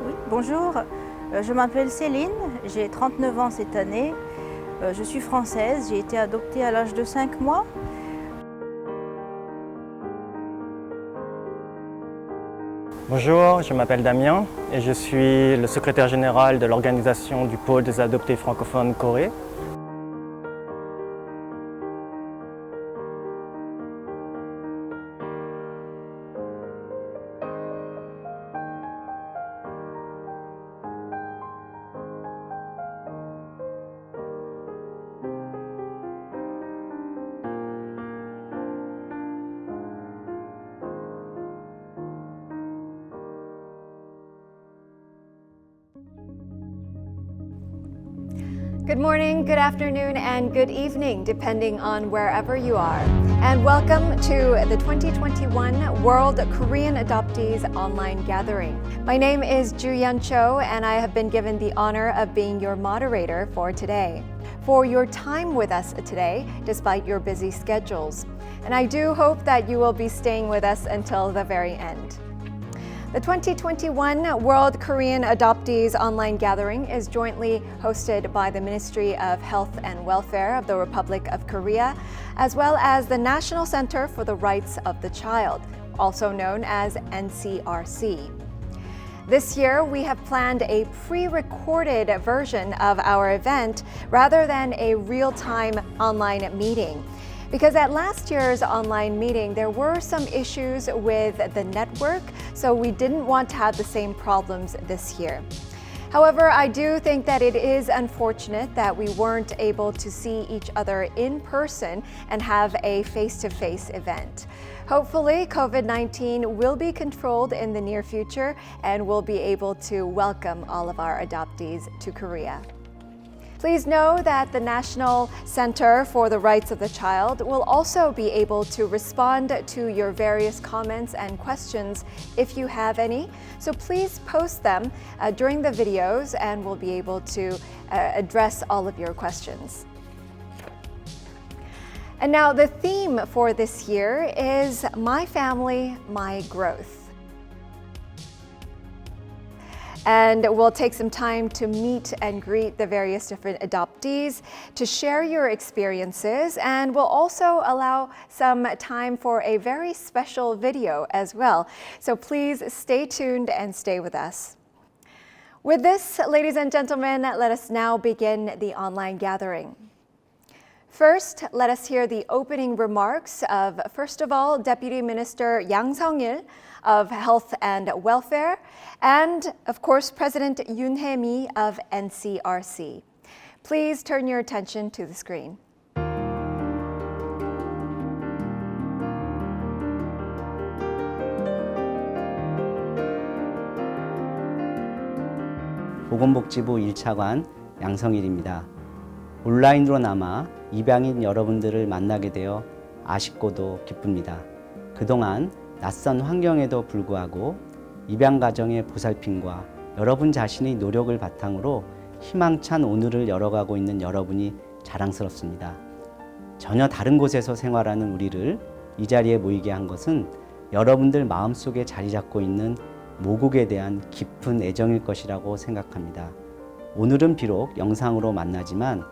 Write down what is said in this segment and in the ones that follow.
Oui, bonjour, je m'appelle Céline, j'ai 39 ans cette année, je suis française, j'ai été adoptée à l'âge de 5 mois. Bonjour, je m'appelle Damien et je suis le secrétaire général de l'organisation du pôle des adoptés francophones Corée. Good morning, good afternoon, and good evening, depending on wherever you are. And welcome to the 2021 World Korean Adoptees online gathering. My name is Ju-Yeon Cho, and I have been given the honor of being your moderator for today. For your time with us today, despite your busy schedules. And I do hope that you will be staying with us until the very end. The 2021 World Korean Adoptees online gathering is jointly hosted by the Ministry of Health and Welfare of the Republic of Korea, as well as the National Center for the Rights of the Child, also known as NCRC. This year, we have planned a pre-recorded version of our event rather than a real-time online meeting. Because at last year's online meeting, there were some issues with the network, so we didn't want to have the same problems this year. However, I do think that it is unfortunate that we weren't able to see each other in person and have a face-to-face event. Hopefully, COVID-19 will be controlled in the near future and we'll be able to welcome all of our adoptees to Korea. Please know that the National Center for the Rights of the Child will also be able to respond to your various comments and questions if you have any. So please post them during the videos and we'll be able to address all of your questions. And now the theme for this year is My Family, My Growth. And we'll take some time to meet and greet the various different adoptees, to share your experiences, and we'll also allow some time for a very special video as well. So please stay tuned and stay with us. With this, ladies and gentlemen, let us now begin the online gathering. First, let us hear the opening remarks of, first of all, Deputy Minister Yang Sung-il of Health and Welfare, and, of course, President Yoon Hae-mi of NCRC. Please turn your attention to the screen. 보건복지부 1차관 양성일입니다. 온라인으로나마 입양인 여러분들을 만나게 되어 아쉽고도 기쁩니다. 그동안 낯선 환경에도 불구하고 입양 가정의 보살핌과 여러분 자신의 노력을 바탕으로 희망찬 오늘을 열어가고 있는 여러분이 자랑스럽습니다. 전혀 다른 곳에서 생활하는 우리를 이 자리에 모이게 한 것은 여러분들 마음속에 자리 잡고 있는 모국에 대한 깊은 애정일 것이라고 생각합니다. 오늘은 비록 영상으로 만나지만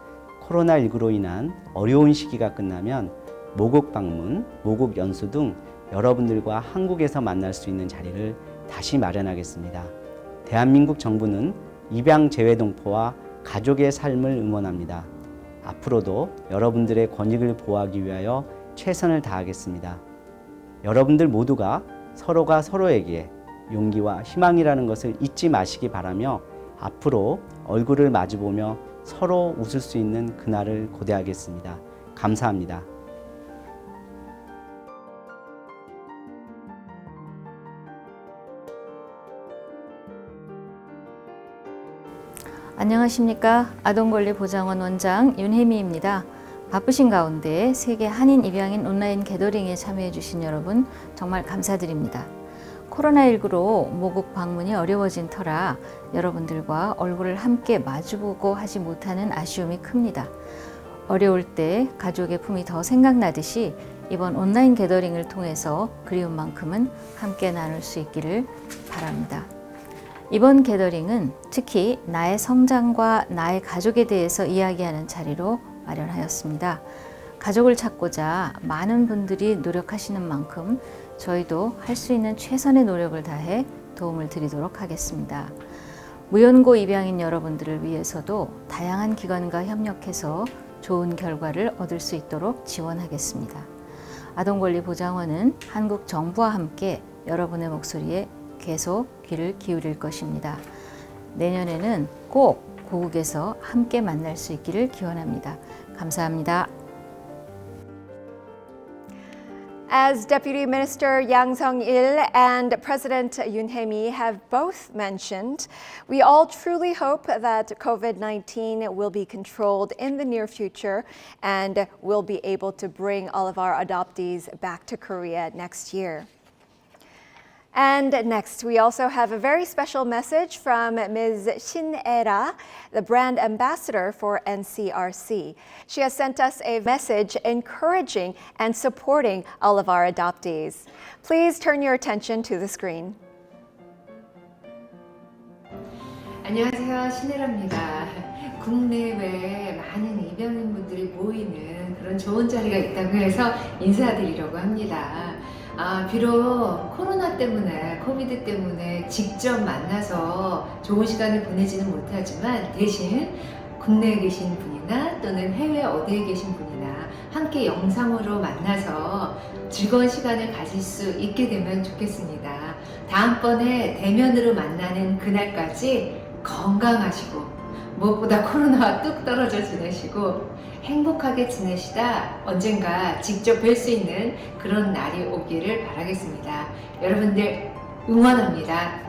코로나19로 인한 어려운 시기가 끝나면 모국 방문, 모국 연수 등 여러분들과 한국에서 만날 수 있는 자리를 다시 마련하겠습니다. 대한민국 정부는 입양 재외동포와 가족의 삶을 응원합니다. 앞으로도 여러분들의 권익을 보호하기 위하여 최선을 다하겠습니다. 여러분들 모두가 서로가 서로에게 용기와 희망이라는 것을 잊지 마시기 바라며 앞으로 얼굴을 마주보며 서로 웃을 수 있는 그날을 고대하겠습니다. 감사합니다. 안녕하십니까. 아동권리보장원 원장 윤혜미입니다. 바쁘신 가운데 세계 한인 입양인 온라인 게더링에 참여해 주신 여러분 정말 감사드립니다. 코로나19로 모국 방문이 어려워진 터라 여러분들과 얼굴을 함께 마주보고 하지 못하는 아쉬움이 큽니다. 어려울 때 가족의 품이 더 생각나듯이 이번 온라인 게더링을 통해서 그리운 만큼은 함께 나눌 수 있기를 바랍니다. 이번 게더링은 특히 나의 성장과 나의 가족에 대해서 이야기하는 자리로 마련하였습니다. 가족을 찾고자 많은 분들이 노력하시는 만큼 저희도 할 수 있는 최선의 노력을 다해 도움을 드리도록 하겠습니다. 무연고 입양인 여러분들을 위해서도 다양한 기관과 협력해서 좋은 결과를 얻을 수 있도록 지원하겠습니다. 아동권리보장원은 한국 정부와 함께 여러분의 목소리에 계속 귀를 기울일 것입니다. 내년에는 꼭 고국에서 함께 만날 수 있기를 기원합니다. 감사합니다. As Deputy Minister Yang Sung-il and President Yoon Hae-mi have both mentioned, we all truly hope that COVID-19 will be controlled in the near future and we'll be able to bring all of our adoptees back to Korea next year. And next, we also have a very special message from Ms. Shin Era, the brand ambassador for NCRC. She has sent us a message encouraging and supporting all of our adoptees. Please turn your attention to the screen. 안녕하세요, 신혜라입니다. 국내외에 많은 입양인분들이 모이는 그런 좋은 자리가 있다고 해서 인사드리려고 합니다. 비록 코로나 때문에, 코비드 때문에 직접 만나서 좋은 시간을 보내지는 못하지만 대신 국내에 계신 분이나 또는 해외 어디에 계신 분이나 함께 영상으로 만나서 즐거운 시간을 가질 수 있게 되면 좋겠습니다. 다음번에 대면으로 만나는 그날까지 건강하시고 무엇보다 코로나와 뚝 떨어져 지내시고 행복하게 지내시다 언젠가 직접 뵐 수 있는 그런 날이 오기를 바라겠습니다. 여러분들 응원합니다.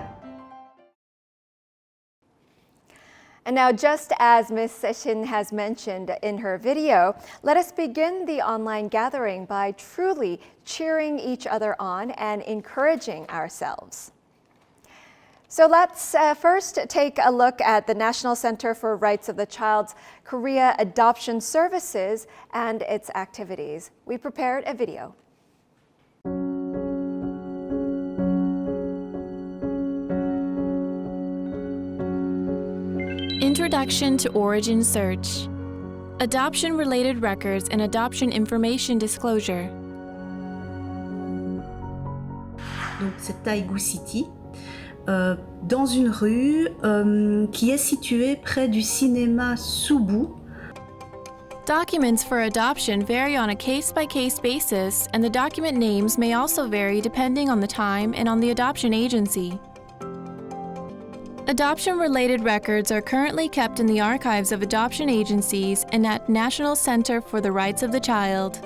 And now, just as Ms. Shin has mentioned in her video, let us begin the online gathering by truly cheering each other on and encouraging ourselves. So let's first take a look at the National Center for Rights of the Child's Korea Adoption Services and its activities. We prepared a video. Introduction to Origin Search. Adoption-related records and adoption information disclosure. Donc c'est Taegu City, dans une rue qui est située près du cinéma Subu. Documents for adoption vary on a case-by-case basis, and the document names may also vary depending on the time and on the adoption agency. Adoption-related records are currently kept in the archives of adoption agencies and at National Center for the Rights of the Child.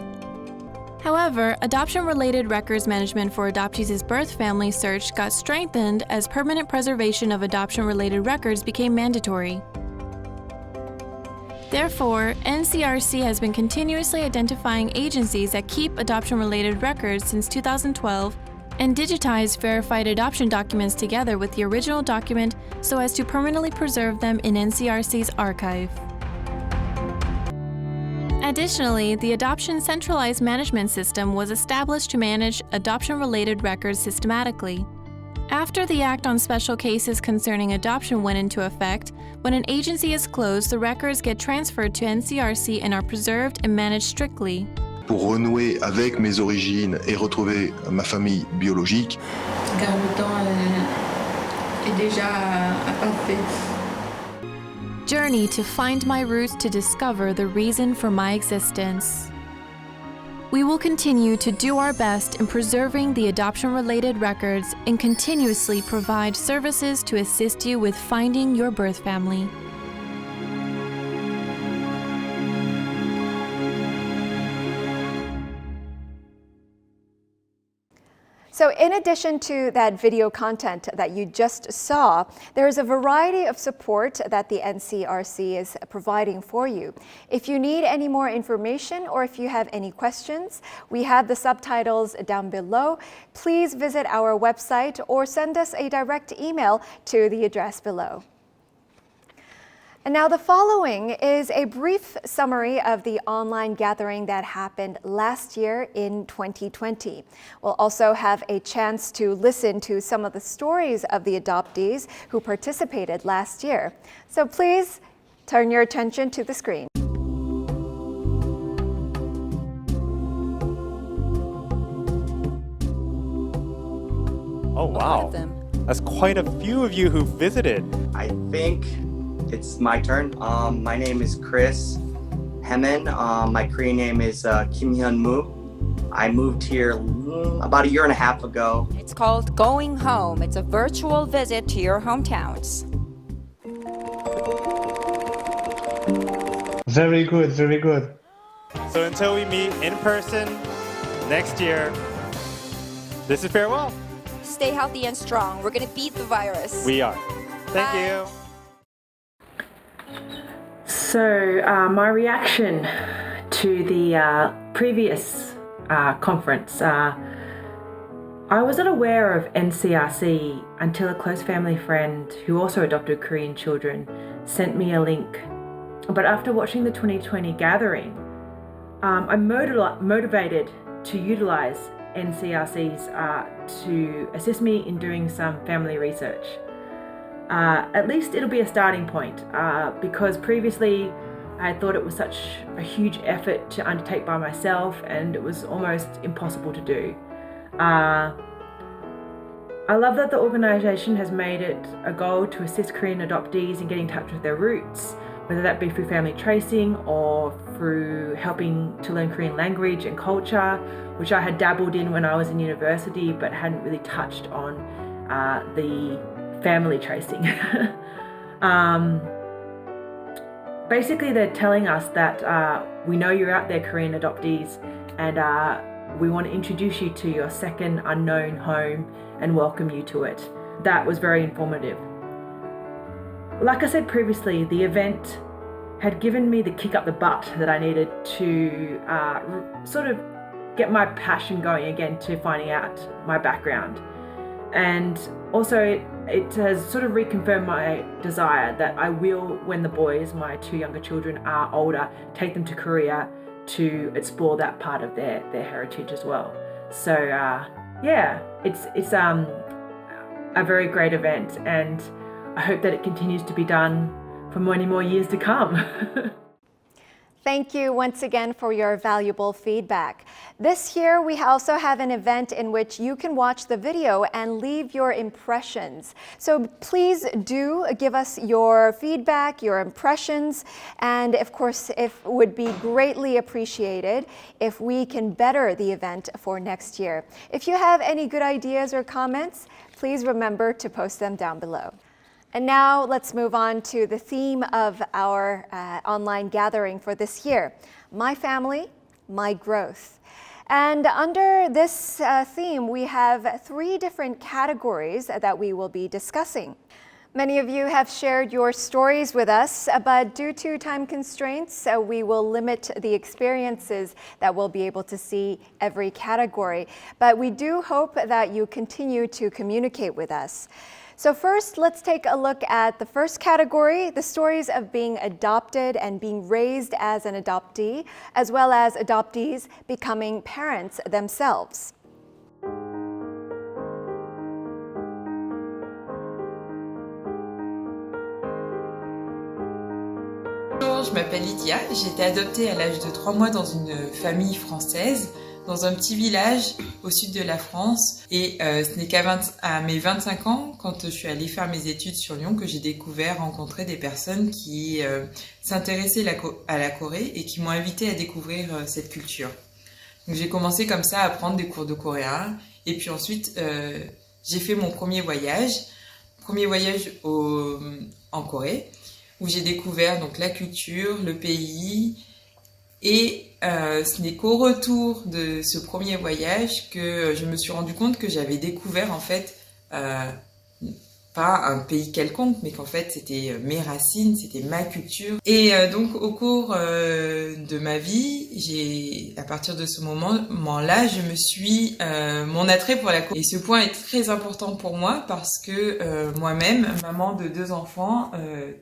However, adoption-related records management for adoptees' birth family search got strengthened as permanent preservation of adoption-related records became mandatory. Therefore, NCRC has been continuously identifying agencies that keep adoption-related records since 2012 and digitized verified adoption documents together with the original document so as to permanently preserve them in NCRC's archive. Additionally, the Adoption Centralized Management System was established to manage adoption-related records systematically. After the Act on Special Cases Concerning Adoption went into effect, when an agency is closed, the records get transferred to NCRC and are preserved and managed strictly. Pour renouer avec mes origines et retrouver ma famille biologique. Car le temps est déjà passé. Journey to find my roots to discover the reason for my existence. We will continue to do our best in preserving the adoption-related records and continuously provide services to assist you with finding your birth family. So in addition to that video content that you just saw, there is a variety of support that the NCRC is providing for you. If you need any more information or if you have any questions, we have the subtitles down below. Please visit our website or send us a direct email to the address below. And now the following is a brief summary of the online gathering that happened last year in 2020. We'll also have a chance to listen to some of the stories of the adoptees who participated last year. So please turn your attention to the screen. Oh wow, that's quite a few of you who visited. I think it's my turn. My name is Chris Hemen. My Korean name is Kim Hyun Moo. I moved here about 1.5 years ago. It's called Going Home. It's a virtual visit to your hometowns. Very good, very good. So until we meet in person next year, this is farewell. Stay healthy and strong. We're going to beat the virus. We are. Thank you. So my reaction to the previous conference, I was not aware of NCRC until a close family friend who also adopted Korean children sent me a link. But after watching the 2020 gathering, I'm motivated to utilize NCRCs to assist me in doing some family research. At least it'll be a starting point because previously I thought it was such a huge effort to undertake by myself and it was almost impossible to do. I love that the organisation has made it a goal to assist Korean adoptees in getting in touch with their roots, whether that be through family tracing or through helping to learn Korean language and culture, which I had dabbled in when I was in university but hadn't really touched on the family tracing. Basically, they're telling us that we know you're out there, Korean adoptees, and we want to introduce you to your second unknown home and welcome you to it. That was very informative. Like I said previously, the event had given me the kick up the butt that I needed to sort of get my passion going again to finding out my background. And also it has sort of reconfirmed my desire that I will, when the boys, my 2 younger children, are older, take them to Korea to explore that part of their heritage as well. So yeah, it's a very great event and I hope that it continues to be done for many more years to come. Thank you once again for your valuable feedback. This year, we also have an event in which you can watch the video and leave your impressions. So please do give us your feedback, your impressions, and of course, it would be greatly appreciated if we can better the event for next year. If you have any good ideas or comments, please remember to post them down below. And now let's move on to the theme of our online gathering for this year, My Family, My Growth. And under this theme, we have 3 different categories that we will be discussing. Many of you have shared your stories with us, but due to time constraints, we will limit the experiences that we'll be able to see every category. But we do hope that you continue to communicate with us. So first, let's take a look at the first category, the stories of being adopted and being raised as an adoptee, as well as adoptees becoming parents themselves. Bonjour, je m'appelle Lydia, j'ai été adoptée à l'âge de 3 mois dans une famille française, dans un petit village au sud de la France. Et ce n'est qu'à mes 25 ans, quand je suis allée faire mes études sur Lyon, que j'ai rencontré des personnes qui s'intéressaient à la Corée et qui m'ont invitée à découvrir cette culture. Donc j'ai commencé comme ça à prendre des cours de coréen. Et puis ensuite, j'ai fait mon premier voyage en Corée, où j'ai découvert donc la culture, le pays. Et ce n'est qu'au retour de ce premier voyage que je me suis rendu compte que j'avais découvert en fait pas un pays quelconque, mais qu'en fait c'était mes racines, c'était ma culture. Et donc au cours de ma vie, à partir de ce moment-là, je me suis mon attrait pour la Corée. Et ce point est très important pour moi parce que moi-même, maman de 2 enfants,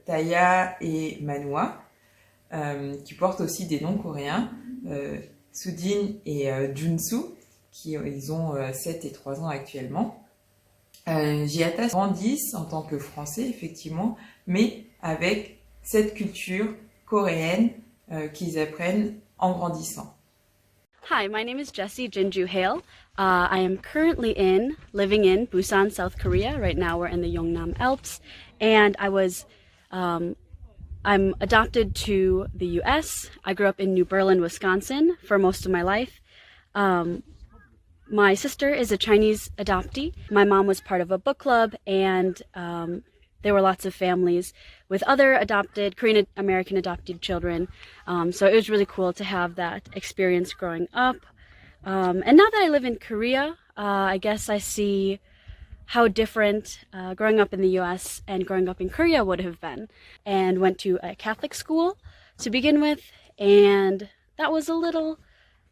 Taya et Manwa, qui portent aussi des noms coréens, Sudin et Junsu, ils ont 7 et 3 ans actuellement. J'y attache grandissent en tant que Français, effectivement, mais avec cette culture coréenne qu'ils apprennent en grandissant. Hi, my name is Jessie Jinju Hale. I am currently living in Busan, South Korea. Right now we're in the Yeongnam Alps, and I'm adopted to the US. I grew up in New Berlin, Wisconsin for most of my life. My sister is a Chinese adoptee. My mom was part of a book club, and there were lots of families with other adopted Korean American adopted children. So it was really cool to have that experience growing up. And now that I live in Korea, I guess I see how different growing up in the US and growing up in Korea would have been. And went to a Catholic school to begin with, and that was a little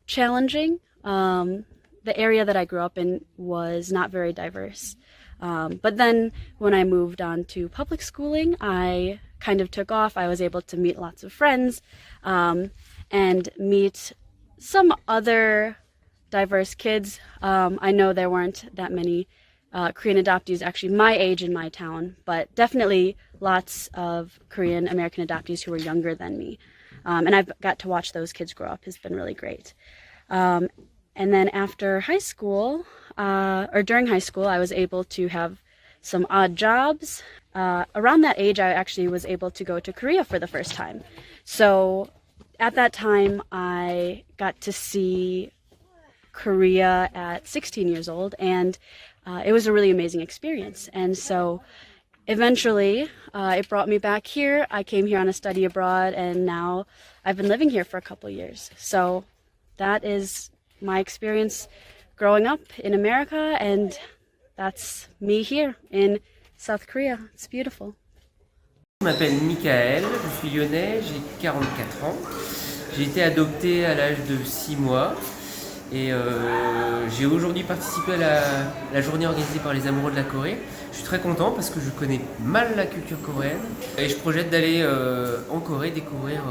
challenging. The area that I grew up in was not very diverse. But then when I moved on to public schooling, I kind of took off. I was able to meet lots of friends and meet some other diverse kids. I know there weren't that many Korean adoptees actually my age in my town, but definitely lots of Korean American adoptees who were younger than me. And I've got to watch those kids grow up. Has been really great. And then after high school, or during high school, I was able to have some odd jobs. Around that age, I actually was able to go to Korea for the first time. So at that time, I got to see Korea at 16 years old, and it was a really amazing experience. And so eventually, it brought me back here. I came here on a study abroad, and now I've been living here for a couple years. So that is my experience growing up in America, and that's me here in South Korea. It's beautiful. Je m'appelle Michael, je suis lyonnais, j'ai 44 ans. J'ai été adopté à l'âge de 6 mois et j'ai aujourd'hui participé à la journée organisée par les amoureux de la Corée. Je suis très content parce que je connais mal la culture coréenne et je projette d'aller en Corée découvrir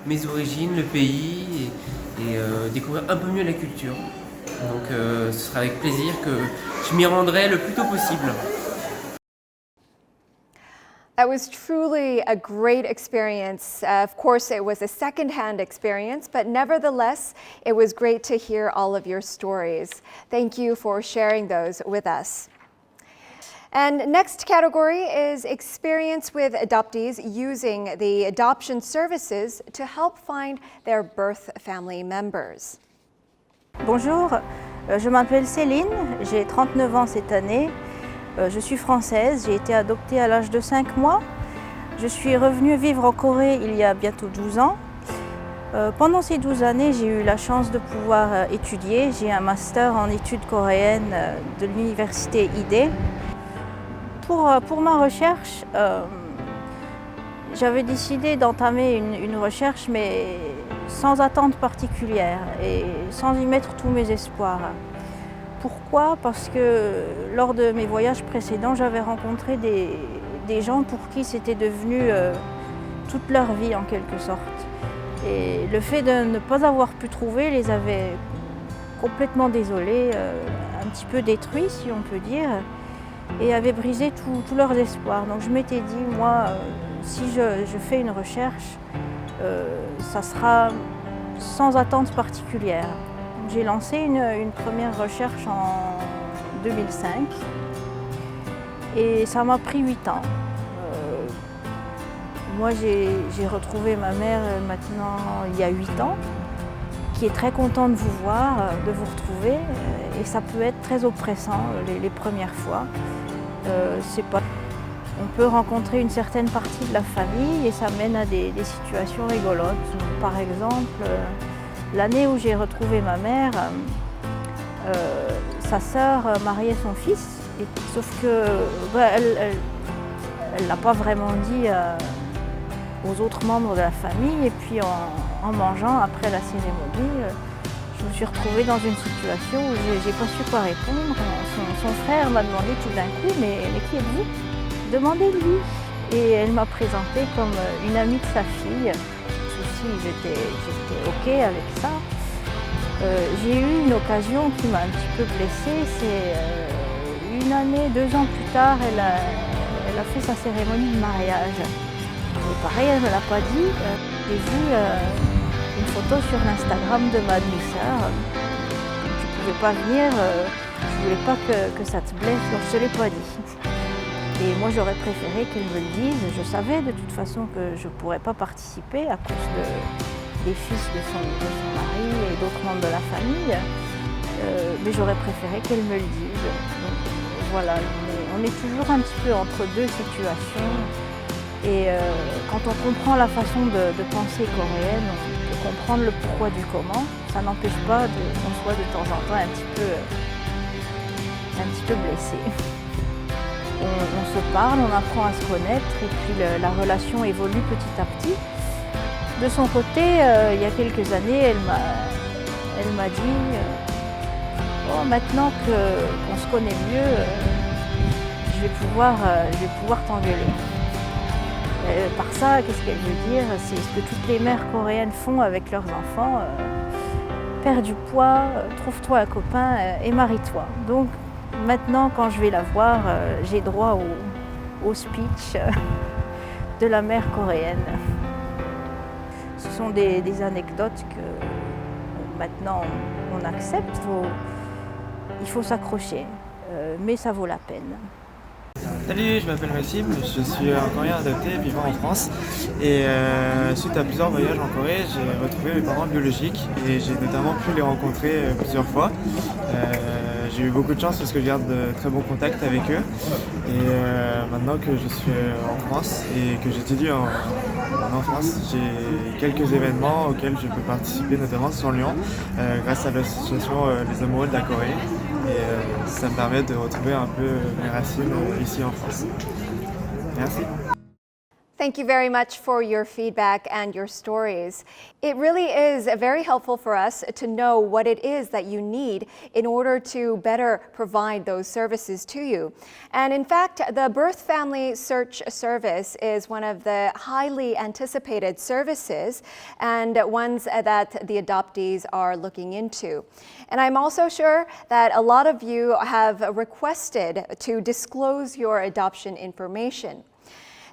mes origines, le pays et découvrir un peu mieux la culture. Donc ce sera avec plaisir que je m'y rendrai le plus tôt possible. That was truly a great experience. Of course, it was a second-hand experience, but nevertheless, it was great to hear all of your stories. Thank you for sharing those with us. And next category is experience with adoptees using the adoption services to help find their birth family members. Bonjour, je m'appelle Céline, j'ai 39 ans cette année. Je suis française, j'ai été adoptée à l'âge de 5 mois. Je suis revenue vivre en Corée il y a bientôt 12 ans. Pendant ces 12 années, j'ai eu la chance de pouvoir étudier. J'ai un master en études coréennes de l'université ID. Pour ma recherche, j'avais décidé d'entamer une recherche, mais sans attente particulière et sans y mettre tous mes espoirs. Pourquoi? Parce que lors de mes voyages précédents, j'avais rencontré des gens pour qui c'était devenu toute leur vie en quelque sorte. Et le fait de ne pas avoir pu trouver les avait complètement désolés, un petit peu détruits si on peut dire, et avait brisé tous leurs espoirs. Donc je m'étais dit, moi, si je fais une recherche, ça sera sans attente particulière. J'ai lancé une première recherche en 2005 et ça m'a pris 8 ans. Moi, j'ai retrouvé ma mère maintenant il y a 8 ans, qui est très contente de vous voir, de vous retrouver, et ça peut être très oppressant les premières fois. On peut rencontrer une certaine partie de la famille et ça mène à des situations rigolotes. Par exemple, l'année où j'ai retrouvé ma mère, sa sœur mariait son fils, sauf que Elle ne l'a pas vraiment dit aux autres membres de la famille. Et puis en mangeant après la cérémonie, je me suis retrouvée dans une situation où j'ai pas su quoi répondre. Son frère m'a demandé tout d'un coup, mais qui êtes-vous? Demandez-lui. Et elle m'a présentée comme une amie de sa fille. Aussi, j'étais OK avec ça. J'ai eu une occasion qui m'a un petit peu blessée. C'est 1 année, 2 ans plus tard, elle a fait sa cérémonie de mariage. Et pareil, elle ne me l'a pas dit. J'ai vu une photo sur l'Instagram de ma demi-sœur. Tu ne pouvais pas venir, je ne voulais pas que ça te blesse, donc je ne te l'ai pas dit. Et moi, j'aurais préféré qu'elle me le dise. Je savais de toute façon que je ne pourrais pas participer à cause des fils de son mari et d'autres membres de la famille. Mais j'aurais préféré qu'elle me le dise. Donc, voilà, on est toujours un petit peu entre deux situations. Et quand on comprend la façon de penser coréenne, on peut comprendre le pourquoi du comment. Ça n'empêche pas qu'on soit de temps en temps un petit peu blessé. On se parle, on apprend à se connaître et puis la relation évolue petit à petit. De son côté, il y a quelques années, elle m'a dit oh, maintenant qu'on se connaît mieux, je vais pouvoir t'engueuler. Par ça, qu'est-ce qu'elle veut dire? C'est ce que toutes les mères coréennes font avec leurs enfants. Perds du poids, trouve-toi un copain et marie-toi. Donc maintenant, quand je vais la voir, j'ai droit au speech de la mère coréenne. Ce sont des anecdotes que maintenant on accepte. Il faut s'accrocher, mais ça vaut la peine. Salut, je m'appelle Maxime, je suis un Coréen adopté vivant en France et suite à plusieurs voyages en Corée, j'ai retrouvé mes parents biologiques et j'ai notamment pu les rencontrer plusieurs fois. J'ai eu beaucoup de chance parce que je garde de très bons contacts avec eux et maintenant que je suis en France et que j'étudie en France, j'ai quelques événements auxquels je peux participer, notamment sur Lyon grâce à l'association Les Amoureux de la Corée. Et ça me permet de retrouver un peu mes racines ici en France. Merci. Thank you very much for your feedback and your stories. It really is very helpful for us to know what it is that you need in order to better provide those services to you. And in fact, the Birth Family Search Service is one of the highly anticipated services and ones that the adoptees are looking into. And I'm also sure that a lot of you have requested to disclose your adoption information.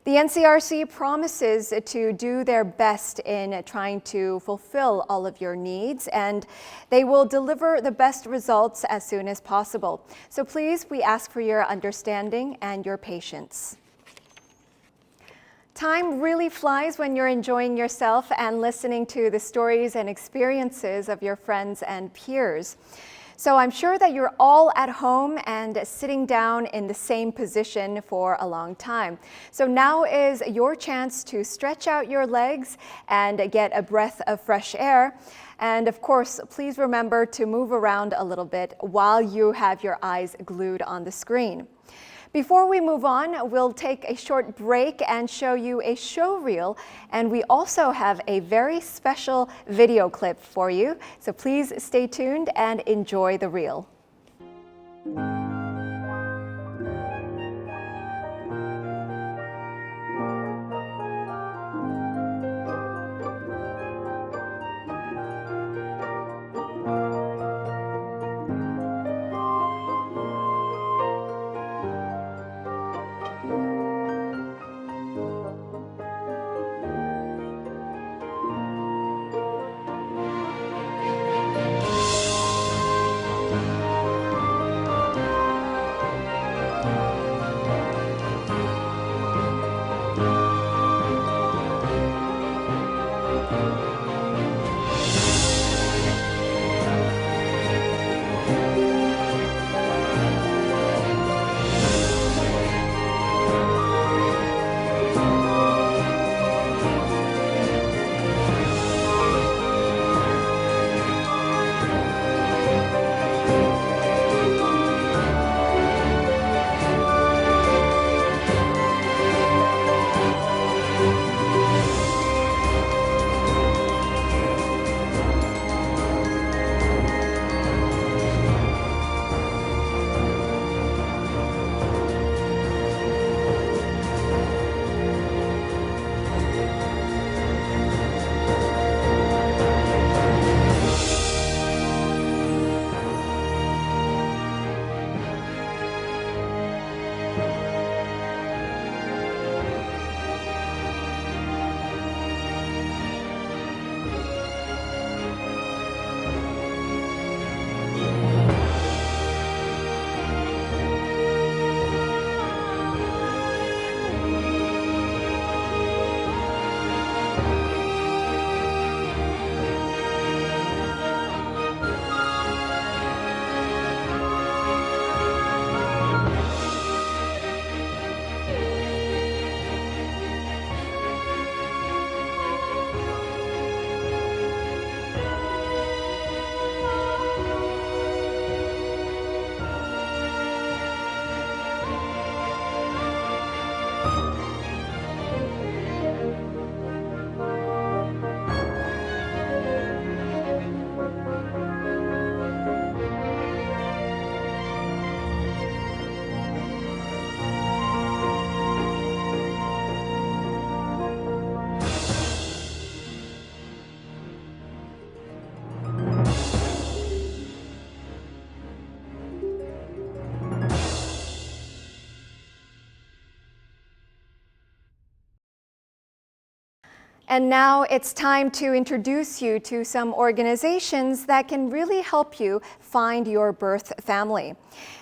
The NCRC promises to do their best in trying to fulfill all of your needs, and they will deliver the best results as soon as possible. So please, we ask for your understanding and your patience. Time really flies when you're enjoying yourself and listening to the stories and experiences of your friends and peers. So I'm sure that you're all at home and sitting down in the same position for a long time. So now is your chance to stretch out your legs and get a breath of fresh air. And of course, please remember to move around a little bit while you have your eyes glued on the screen. Before we move on, we'll take a short break and show you a show reel, and we also have a very special video clip for you. So please stay tuned and enjoy the reel. And now it's time to introduce you to some organizations that can really help you find your birth family.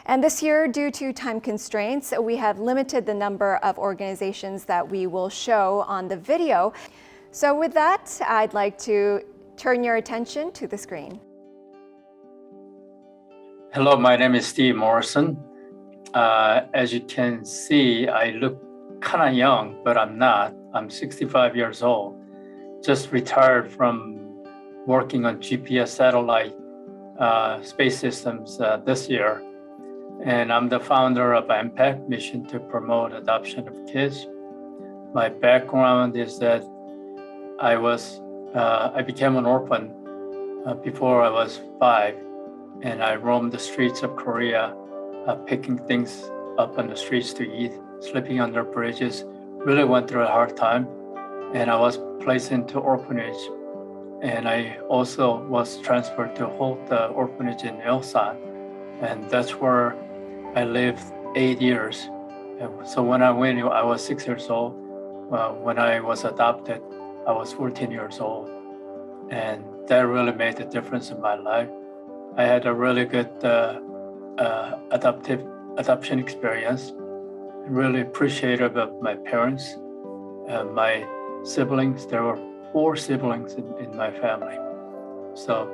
And this year, due to time constraints, we have limited the number of organizations that we will show on the video. So with that, I'd like to turn your attention to the screen. Hello, my name is Steve Morrison. As you can see, I look kind of young, but I'm not. I'm 65 years old. Just retired from working on GPS satellite space systems this year. And I'm the founder of Impact Mission to promote adoption of kids. My background is that I became an orphan before I was 5, and I roamed the streets of Korea, picking things up on the streets to eat, sleeping under bridges. Really went through a hard time, and I was placed into orphanage. And I also was transferred to Holt Orphanage in Ilsan, and that's where I lived 8 years. So when I went, I was 6 years old. When I was adopted, I was 14 years old, and that really made a difference in my life. I had a really good adoption experience. Really appreciative of my parents, my siblings. There were 4 siblings in my family. So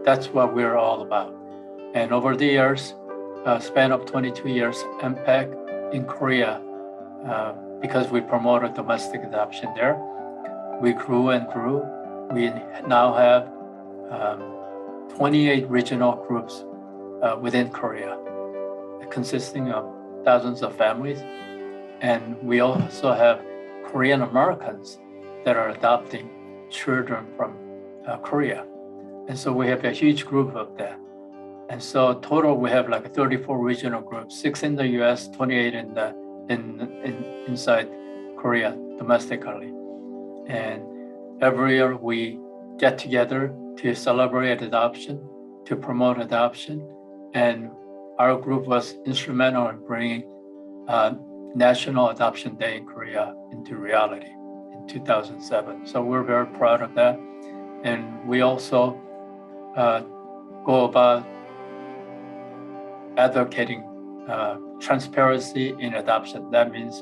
that's what we're all about. And over the years, span of 22 years, Impact in Korea, because we promoted domestic adoption there, we grew and grew. We now have 28 regional groups within Korea, consisting of thousands of families. And we also have Korean Americans that are adopting children from Korea. And so we have a huge group of that. And so total, we have like 34 regional groups, 6 in the US, 28 inside Korea domestically. And every year we get together to celebrate adoption, to promote adoption. And our group was instrumental in bringing National Adoption Day in Korea into reality in 2007. So we're very proud of that. And we also go about advocating transparency in adoption. That means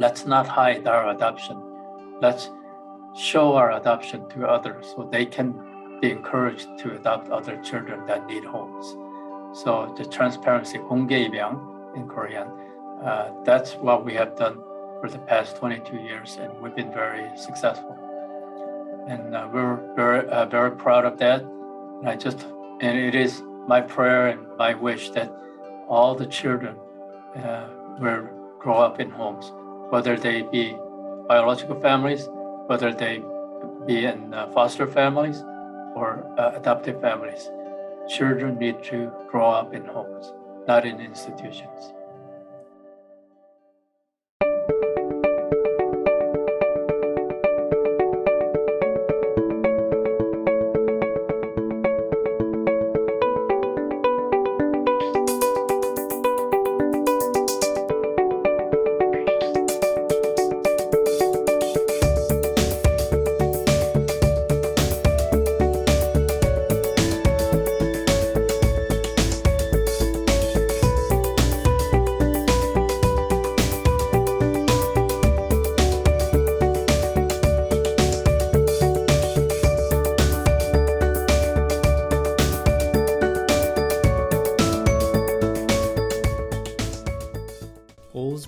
let's not hide our adoption. Let's show our adoption to others so they can be encouraged to adopt other children that need homes. So the transparency, 공개 입양 in Korean, that's what we have done for the past 22 years, and we've been very successful. And we're very proud of that. And it is my prayer and my wish that all the children will grow up in homes, whether they be biological families, whether they be in foster families or adoptive families. Children need to grow up in homes, not in institutions.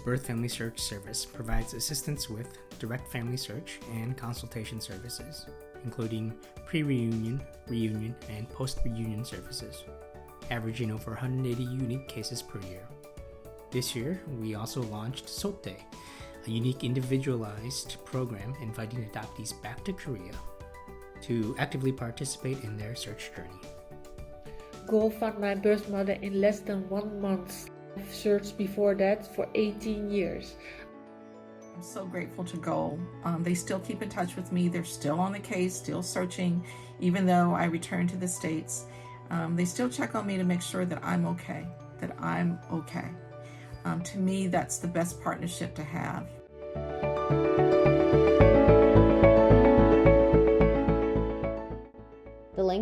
Birth Family Search Service provides assistance with direct family search and consultation services, including pre-reunion, reunion, and post-reunion services, averaging over 180 unique cases per year. This year, we also launched Sote, a unique individualized program inviting adoptees back to Korea to actively participate in their search journey. Go found my birth mother in less than 1 month. I've searched before that for 18 years. I'm so grateful to go. They still keep in touch with me. They're still on the case, still searching, even though I returned to the States. They still check on me to make sure that I'm okay, To me, that's the best partnership to have.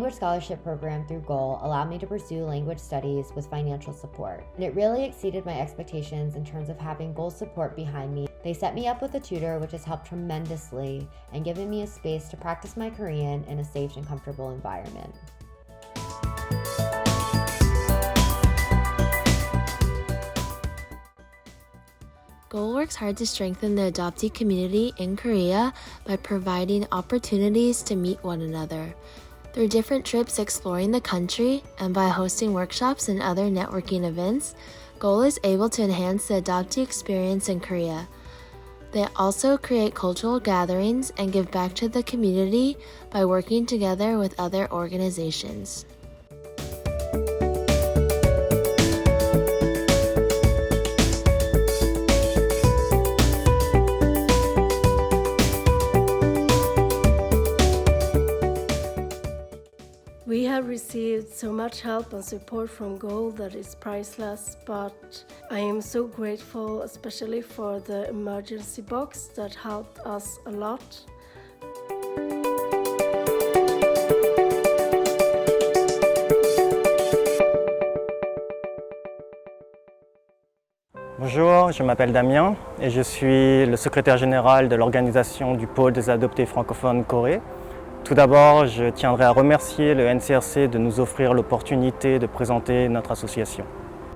language scholarship program through GOAL allowed me to pursue language studies with financial support. And it really exceeded my expectations in terms of having GOAL support behind me. They set me up with a tutor, which has helped tremendously and given me a space to practice my Korean in a safe and comfortable environment. GOAL works hard to strengthen the adoptee community in Korea by providing opportunities to meet one another. Through different trips exploring the country and by hosting workshops and other networking events, GOAL is able to enhance the adoptee experience in Korea. They also create cultural gatherings and give back to the community by working together with other organizations. We have received so much help and support from GOAL that is priceless, but I am so grateful, especially for the emergency box that helped us a lot. Bonjour, je m'appelle Damien et je suis le secrétaire général de l'organisation du pôle des adoptés francophones Corée. Tout d'abord, je tiendrai à remercier le NCRC de nous offrir l'opportunité de présenter notre association.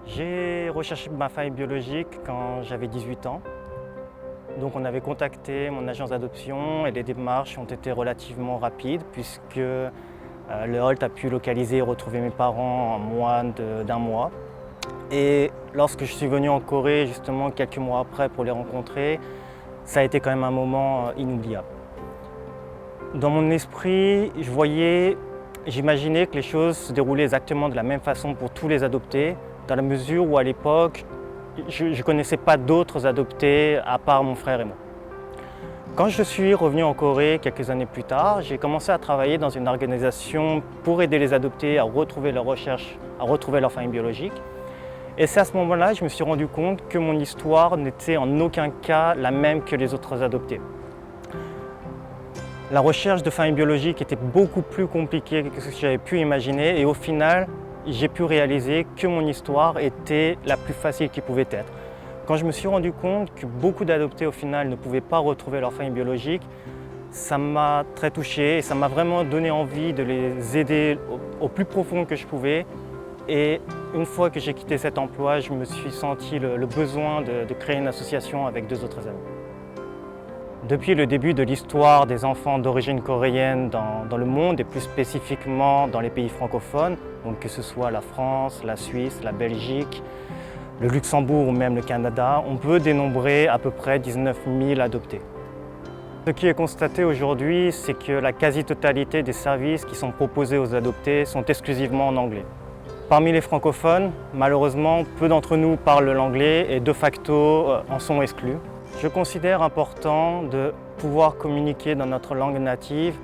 J'ai recherché ma famille biologique quand j'avais 18 ans. Donc on avait contacté mon agence d'adoption et les démarches ont été relativement rapides puisque le HOLT a pu localiser et retrouver mes parents en moins d'un mois. Et lorsque je suis venu en Corée, justement quelques mois après pour les rencontrer, ça a été quand même un moment inoubliable. Dans mon esprit, j'imaginais que les choses se déroulaient exactement de la même façon pour tous les adoptés, dans la mesure où à l'époque, je ne connaissais pas d'autres adoptés à part mon frère et moi. Quand je suis revenu en Corée quelques années plus tard, j'ai commencé à travailler dans une organisation pour aider les adoptés à retrouver leur recherche, à retrouver leur famille biologique. Et c'est à ce moment-là que je me suis rendu compte que mon histoire n'était en aucun cas la même que les autres adoptés. La recherche de famille biologique était beaucoup plus compliquée que ce que j'avais pu imaginer et au final, j'ai pu réaliser que mon histoire était la plus facile qui pouvait être. Quand je me suis rendu compte que beaucoup d'adoptés au final ne pouvaient pas retrouver leur famille biologique, ça m'a très touché et ça m'a vraiment donné envie de les aider au plus profond que je pouvais. Et une fois que j'ai quitté cet emploi, je me suis senti le besoin de créer une association avec deux autres amis. Depuis le début de l'histoire des enfants d'origine coréenne dans le monde et plus spécifiquement dans les pays francophones, donc que ce soit la France, la Suisse, la Belgique, le Luxembourg ou même le Canada, on peut dénombrer à peu près 19 000 adoptés. Ce qui est constaté aujourd'hui, c'est que la quasi-totalité des services qui sont proposés aux adoptés sont exclusivement en anglais. Parmi les francophones, malheureusement, peu d'entre nous parlent l'anglais et de facto en sont exclus. Je considère important de pouvoir communiquer dans notre langue native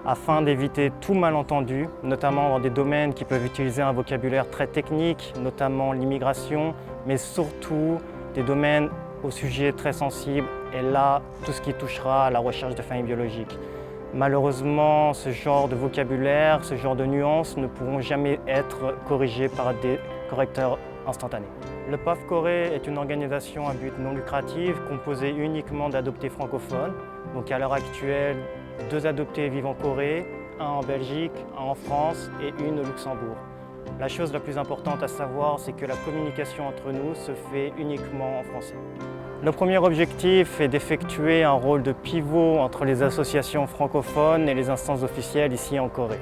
afin d'éviter tout malentendu, notamment dans des domaines qui peuvent utiliser un vocabulaire très technique, notamment l'immigration, mais surtout des domaines au sujet très sensible et là, tout ce qui touchera à la recherche de famille biologique. Malheureusement, ce genre de vocabulaire, ce genre de nuances ne pourront jamais être corrigés par des correcteurs instantanés. Le PAF Corée est une organisation à but non lucratif composée uniquement d'adoptés francophones. Donc à l'heure actuelle, 2 adoptés vivent en Corée, 1 en Belgique, 1 en France et 1 au Luxembourg. La chose la plus importante à savoir, c'est que la communication entre nous se fait uniquement en français. Le premier objectif est d'effectuer un rôle de pivot entre les associations francophones et les instances officielles ici en Corée.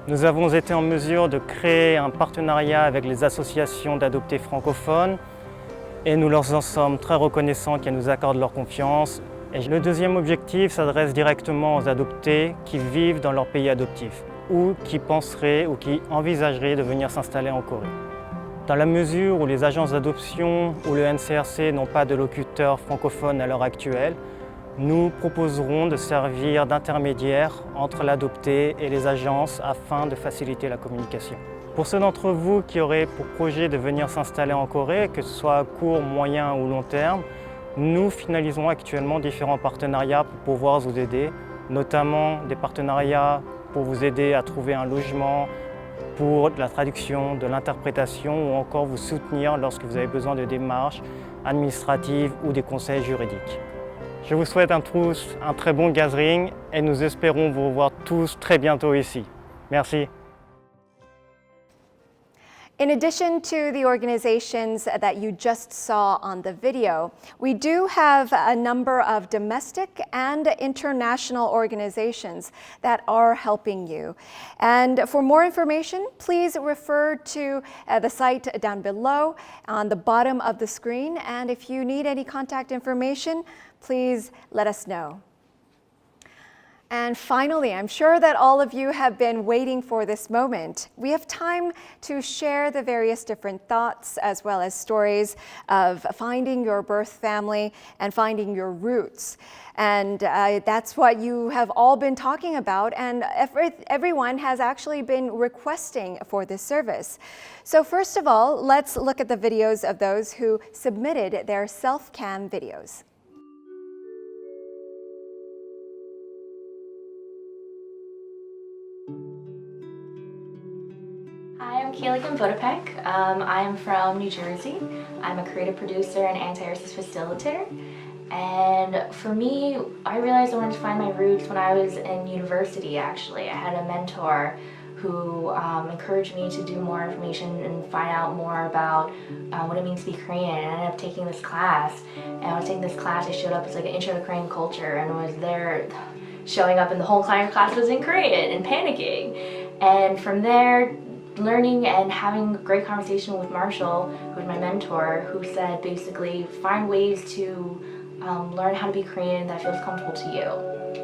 Nous avons été en mesure de créer un partenariat avec les associations d'adoptés francophones et nous leur en sommes très reconnaissants qu'elles nous accordent leur confiance. Et le deuxième objectif s'adresse directement aux adoptés qui vivent dans leur pays adoptif ou qui penseraient ou qui envisageraient de venir s'installer en Corée. Dans la mesure où les agences d'adoption ou le NCRC n'ont pas de locuteurs francophones à l'heure actuelle, nous proposerons de servir d'intermédiaire entre l'adopté et les agences afin de faciliter la communication. Pour ceux d'entre vous qui auraient pour projet de venir s'installer en Corée, que ce soit à court, moyen ou long terme, nous finalisons actuellement différents partenariats pour pouvoir vous aider, notamment des partenariats pour vous aider à trouver un logement, pour de la traduction, de l'interprétation ou encore vous soutenir lorsque vous avez besoin de démarches administratives ou des conseils juridiques. Je vous souhaite à tous un très bon gathering et nous espérons vous revoir tous très bientôt ici. Merci. In addition to the organizations that you just saw on the video, we do have a number of domestic and international organizations that are helping you. And for more information, please refer to the site down below on the bottom of the screen. And if you need any contact information, please let us know. And finally, I'm sure that all of you have been waiting for this moment. We have time to share the various different thoughts as well as stories of finding your birth family and finding your roots. And that's what you have all been talking about, and everyone has actually been requesting for this service. So first of all, let's look at the videos of those who submitted their self-cam videos. Hi, I'm Keelan Vodopek. I'm from New Jersey. I'm a creative producer and anti-racist facilitator. And for me, I realized I wanted to find my roots when I was in university, actually. I had a mentor who encouraged me to do more information and find out more about what it means to be Korean. And I ended up taking this class. And when I was taking this class, I showed up as like an intro to Korean culture and was there showing up and the whole entire class was in Korean and panicking. And from there, learning and having a great conversation with Marshall, who was my mentor, who said basically find ways to learn how to be Korean that feels comfortable to you.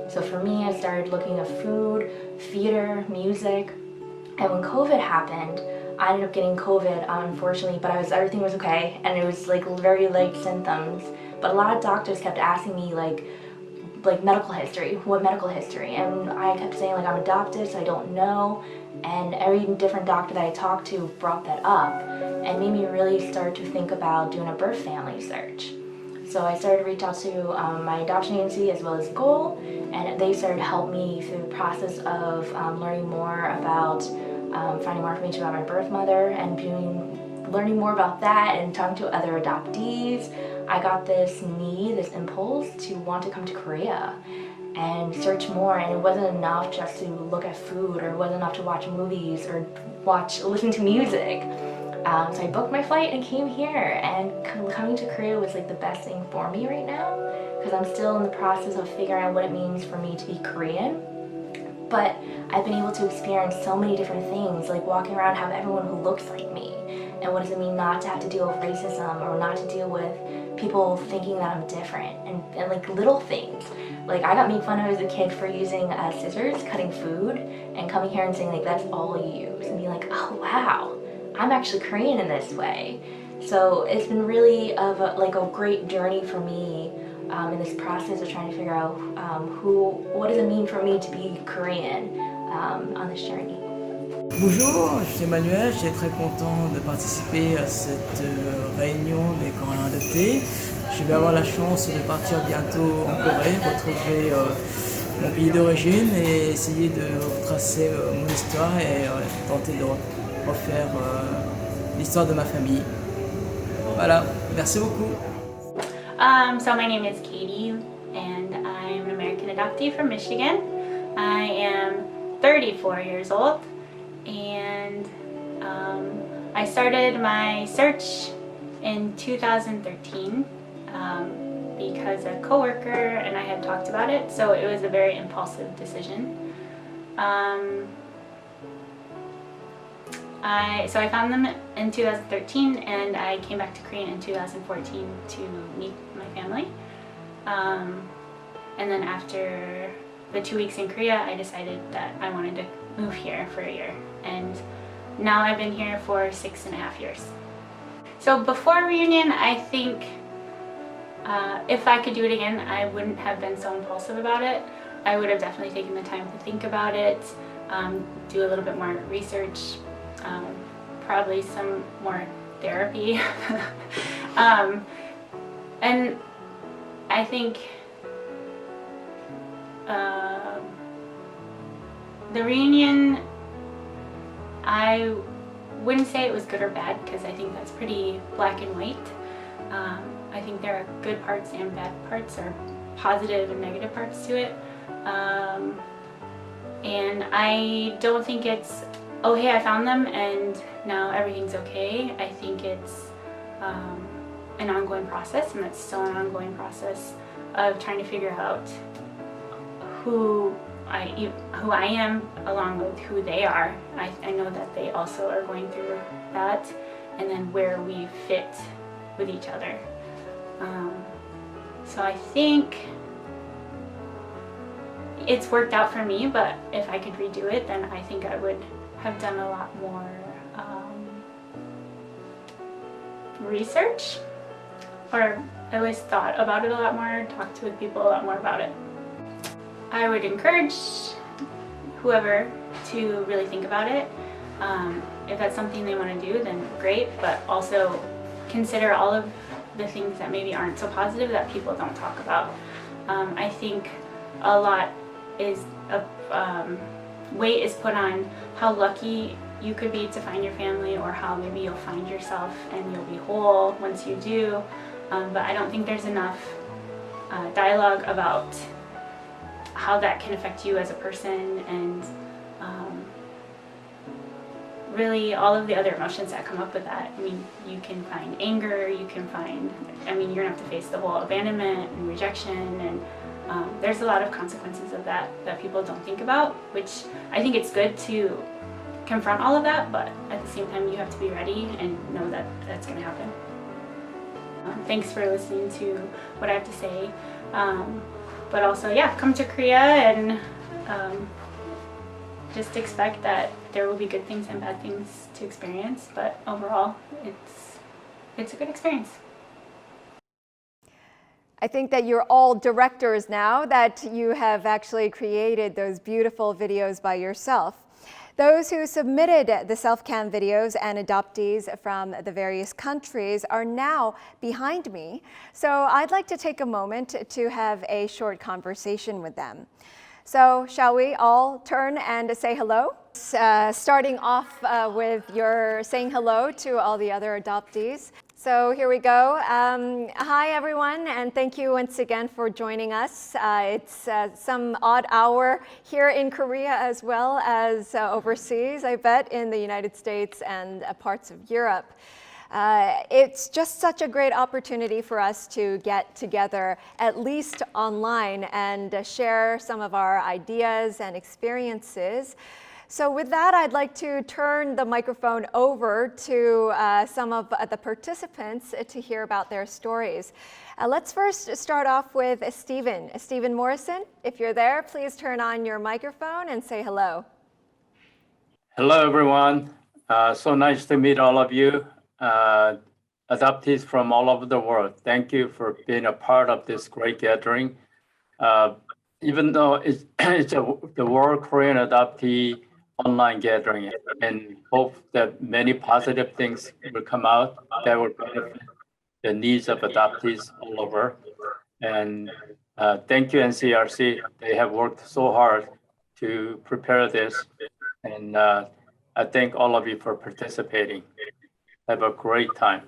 So for me, I started looking at food, theater, music, and when COVID happened, I ended up getting COVID, unfortunately, but everything was okay, and it was like very light symptoms. But a lot of doctors kept asking me like medical history, what medical history? And I kept saying like I'm adopted, so I don't know. And every different doctor that I talked to brought that up and made me really start to think about doing a birth family search. So I started to reach out to my adoption agency as well as Goal, and they started to help me through the process of learning more about finding more information about my birth mother and learning more about that and talking to other adoptees. I got this need, this impulse to want to come to Korea and search more, and it wasn't enough just to look at food, or it wasn't enough to watch movies or listen to music. So I booked my flight and came here, and coming to Korea was like the best thing for me right now because I'm still in the process of figuring out what it means for me to be Korean. But I've been able to experience so many different things, like walking around, have everyone who looks like me. And what does it mean not to have to deal with racism or not to deal with people thinking that I'm different and like little things. Like I got made fun of as a kid for using scissors, cutting food, and coming here and saying like that's all you use and being like, oh wow, I'm actually Korean in this way. So it's been really of a great journey for me in this process of trying to figure out what does it mean for me to be Korean on this journey. Bonjour, je suis Emmanuel, je suis très content de participer à cette réunion des Coréens adoptés. Je vais avoir la chance de partir bientôt en Corée, retrouver mon pays d'origine et essayer de retracer mon histoire et tenter de refaire l'histoire de ma famille. Voilà, merci beaucoup. So my name is Katie and I'm an American adoptee from Michigan. I am 34 years old. And I started my search in 2013 because a coworker and I had talked about it, so it was a very impulsive decision. So I found them in 2013 and I came back to Korea in 2014 to meet my family. And then after the 2 weeks in Korea, I decided that I wanted to move here for a year. And now I've been here for 6.5 years. So before reunion, I think if I could do it again, I wouldn't have been so impulsive about it. I would have definitely taken the time to think about it, do a little bit more research, probably some more therapy. And I think The reunion, I wouldn't say it was good or bad because I think that's pretty black and white. I think there are good parts and bad parts, or positive and negative parts to it. And I don't think it's, oh hey, I found them and now everything's okay. I think it's an ongoing process, and it's still an ongoing process of trying to figure out who I am along with who they are. I know that they also are going through that, and then where we fit with each other. So I think it's worked out for me, but if I could redo it, then I think I would have done a lot more research, or at least thought about it a lot more, talked with people a lot more about it. I would encourage whoever to really think about it. If that's something they want to do, then great, but also consider all of the things that maybe aren't so positive that people don't talk about. I think a lot is weight is put on how lucky you could be to find your family, or how maybe you'll find yourself and you'll be whole once you do. But I don't think there's enough dialogue about how that can affect you as a person, and really all of the other emotions that come up with that. I mean, you can find anger, you can find, I mean, you're gonna have to face the whole abandonment and rejection, and there's a lot of consequences of that people don't think about, which I think it's good to confront all of that, but at the same time you have to be ready and know that that's gonna happen. Thanks for listening to what I have to say. But also, yeah, come to Korea and just expect that there will be good things and bad things to experience, but overall, it's a good experience. I think that you're all directors now, that you have actually created those beautiful videos by yourself. Those who submitted the self-cam videos and adoptees from the various countries are now behind me. So I'd like to take a moment to have a short conversation with them. So shall we all turn and say hello? Starting off with your saying hello to all the other adoptees. So here we go. Hi everyone, and thank you once again for joining us. It's some odd hour here in Korea as well as overseas, I bet, in the United States and parts of Europe. It's just such a great opportunity for us to get together, at least online, and share some of our ideas and experiences. So with that, I'd like to turn the microphone over to some of the participants to hear about their stories. Let's first start off with Stephen. Stephen Morrison, if you're there, please turn on your microphone and say hello. Hello, everyone. So nice to meet all of you. Adoptees from all over the world. Thank you for being a part of this great gathering. Even though it's the World Korean Adoptee online gathering, and hope that many positive things will come out that will benefit the needs of adoptees all over. And thank you, NCRC. They have worked so hard to prepare this. And I thank all of you for participating. Have a great time.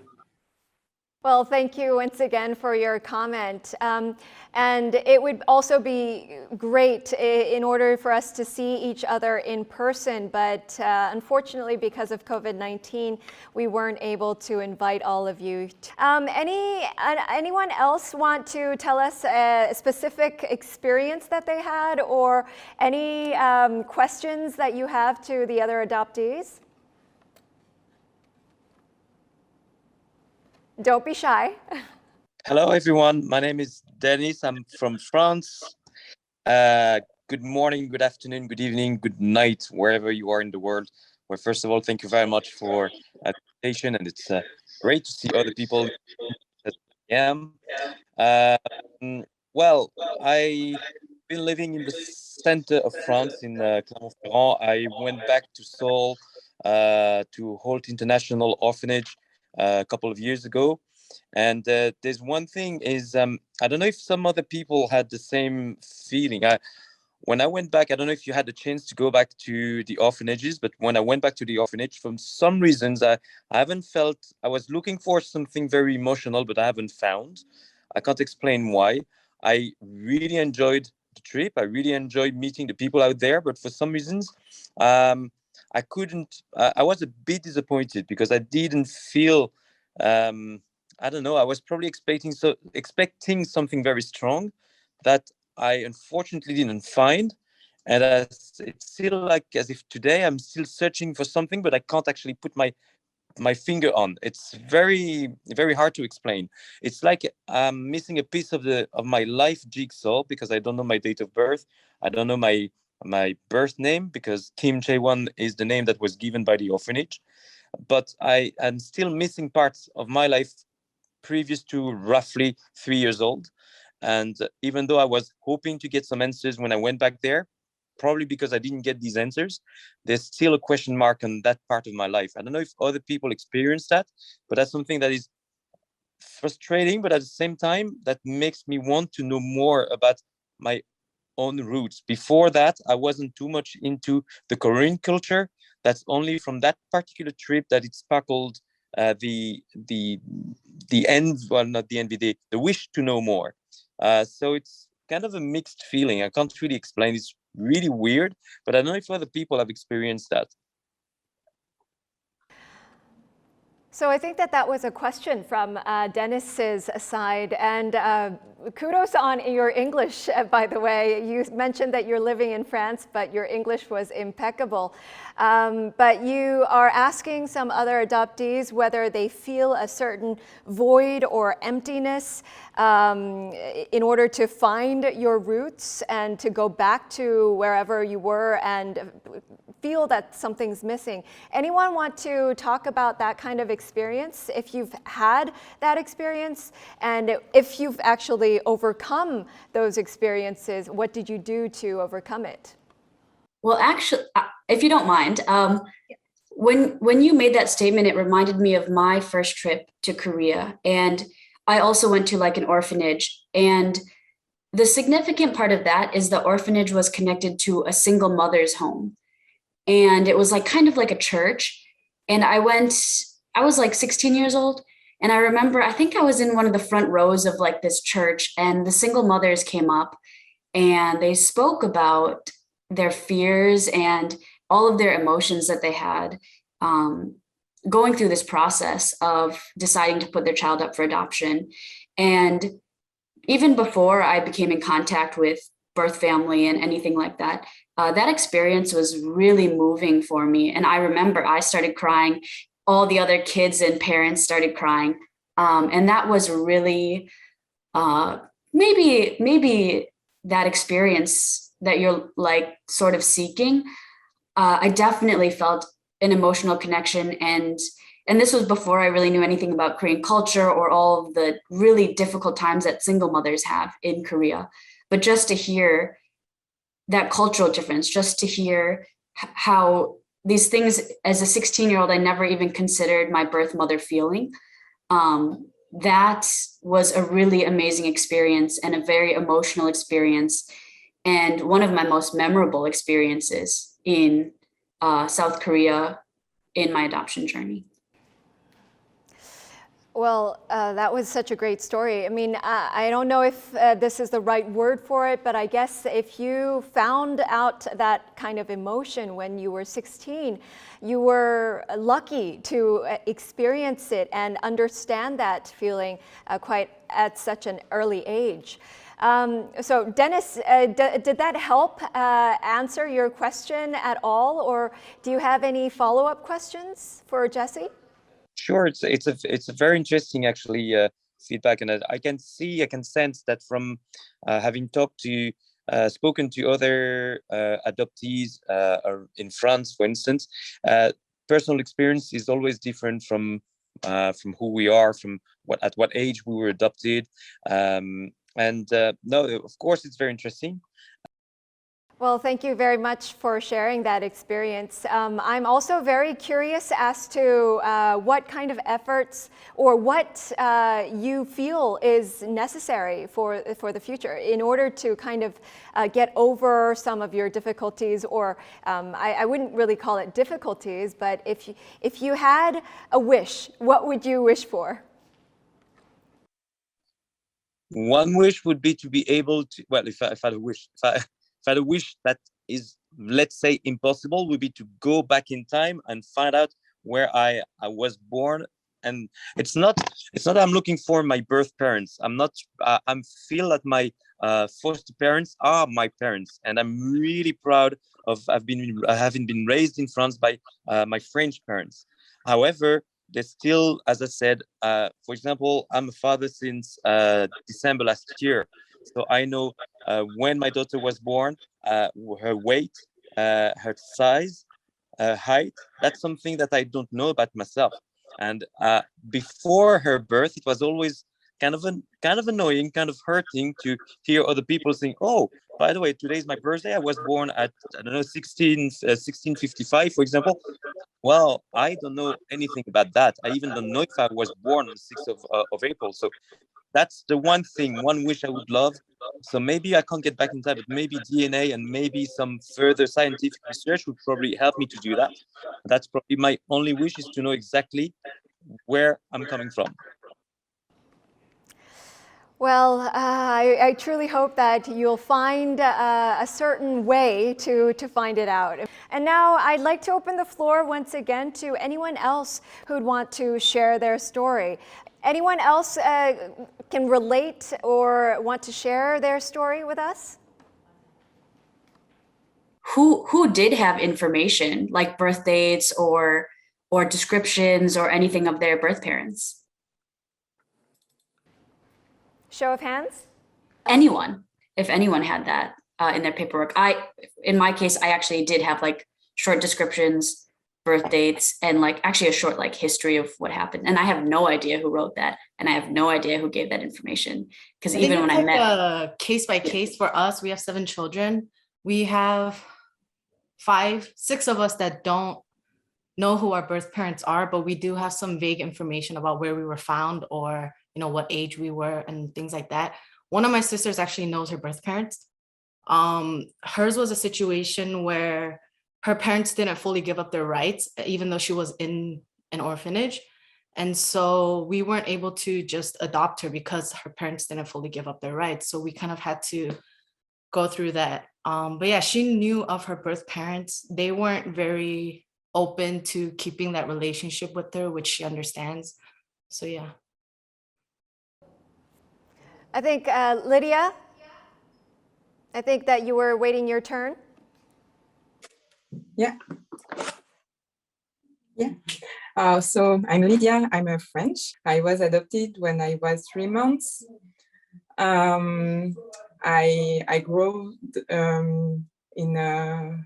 Well, thank you once again for your comment. And it would also be great in order for us to see each other in person, but unfortunately, because of COVID-19, we weren't able to invite all of you. Anyone else want to tell us a specific experience that they had, or any questions that you have to the other adoptees? Don't be shy. Hello, everyone. My name is Dennis. I'm from France. Good morning, good afternoon, good evening, good night, wherever you are in the world. Well, first of all, thank you very much for the invitation, and it's great to see other people as I am. Well, I've been living in the center of France in Clermont-Ferrand. I went back to Seoul to Holt International Orphanage a couple of years ago. And there's one thing is, I don't know if some other people had the same feeling. when I went back, I don't know if you had the chance to go back to the orphanages, but when I went back to the orphanage, for some reasons, I haven't felt, I was looking for something very emotional, but I haven't found. I can't explain why. I really enjoyed the trip. I really enjoyed meeting the people out there, but for some reasons, I couldn't, I was a bit disappointed because I didn't feel, I don't know, I was probably expecting something very strong that I unfortunately didn't find. And it's still like as if today I'm still searching for something, but I can't actually put my finger on. It's very, very hard to explain. It's like I'm missing a piece of my life jigsaw because I don't know my date of birth. I don't know my birth name because Kim Jae-won is the name that was given by the orphanage. But I am still missing parts of my life previous to roughly 3 years old. And even though I was hoping to get some answers when I went back there, probably because I didn't get these answers, there's still a question mark on that part of my life. I don't know if other people experience that, but that's something that is frustrating, but at the same time, that makes me want to know more about my own roots. Before that, I wasn't too much into the Korean culture. That's only from that particular trip that it sparkled the end, well, not the envy, the wish to know more. So it's kind of a mixed feeling. I can't really explain. It's really weird, but I don't know if other people have experienced that. So I think that was a question from Dennis's side, and kudos on your English, by the way. You mentioned that you're living in France, but your English was impeccable. But you are asking some other adoptees whether they feel a certain void or emptiness in order to find your roots and to go back to wherever you were and feel that something's missing. Anyone want to talk about that kind of experience, if you've had that experience, and if you've actually overcome those experiences, what did you do to overcome it? Well, actually, if you don't mind, when you made that statement, it reminded me of my first trip to Korea. And I also went to like an orphanage. And the significant part of that is the orphanage was connected to a single mother's home. And it was like kind of like a church. And I was like 16 years old. And I remember, I think I was in one of the front rows of like this church, and the single mothers came up and they spoke about their fears and all of their emotions that they had going through this process of deciding to put their child up for adoption. And even before I became in contact with birth family and anything like that, that experience was really moving for me. And I remember I started crying. All the other kids and parents started crying. And that was really maybe that experience that you're like sort of seeking. I definitely felt an emotional connection. And this was before I really knew anything about Korean culture or all of the really difficult times that single mothers have in Korea. But just to hear that cultural difference, just to hear how these things, as a 16-year-old, I never even considered my birth mother feeling. That was a really amazing experience and a very emotional experience, and one of my most memorable experiences in South Korea in my adoption journey. Well, that was such a great story. I mean, I don't know if this is the right word for it, but I guess if you found out that kind of emotion when you were 16, you were lucky to experience it and understand that feeling quite at such an early age. So Dennis, did that help answer your question at all, or do you have any follow-up questions for Jesse? Sure, it's a very interesting actually feedback, and I can sense that from having spoken to other adoptees in France, for instance. Personal experience is always different from who we are, from at what age we were adopted, no, of course it's very interesting. Well, thank you very much for sharing that experience. I'm also very curious as to what kind of efforts or what you feel is necessary for the future in order to kind of get over some of your difficulties, or I wouldn't really call it difficulties, but if you had a wish, what would you wish for? One wish would be to be able to, well, if I had a wish, if I had a wish that is, let's say, impossible, would be to go back in time and find out where I was born. And it's not I'm looking for my birth parents. I'm feel that my foster parents are my parents, and I'm really proud of having been raised in France by my French parents. However, there's still, as I said, for example, I'm a father since December last year. So I know when my daughter was born, her weight, her size, height. That's something that I don't know about myself. And before her birth, it was always kind of annoying, kind of hurting to hear other people saying, "Oh, by the way, today's my birthday. I was born at, I don't know, 1655, for example." Well, I don't know anything about that. I even don't know if I was born on the 6th of April. So that's the one wish I would love. So maybe I can't get back in time, but maybe DNA and maybe some further scientific research would probably help me to do that. That's probably my only wish, is to know exactly where I'm coming from. Well, I truly hope that you'll find a certain way to find it out. And now I'd like to open the floor once again to anyone else who'd want to share their story. Anyone else can relate or want to share their story with us? Who did have information like birth dates or descriptions or anything of their birth parents? Show of hands? Anyone, if anyone had that in their paperwork. In my case, I actually did have like short descriptions, birth dates, and like actually a short like history of what happened. And I have no idea who wrote that, and I have no idea who gave that information. Because even when I met, case by case for us, we have 7 children. We have 6 of us that don't know who our birth parents are, but we do have some vague information about where we were found, or what age we were and things like that. One of my sisters actually knows her birth parents. Hers was a situation where her parents didn't fully give up their rights, even though she was in an orphanage. And so we weren't able to just adopt her because her parents didn't fully give up their rights. So we kind of had to go through that. But yeah, she knew of her birth parents. They weren't very open to keeping that relationship with her, which she understands. So yeah. I think, Lydia, I think that you were waiting your turn. Yeah. So I'm Lydia, I'm a French. I was adopted when I was 3 months. I grew in a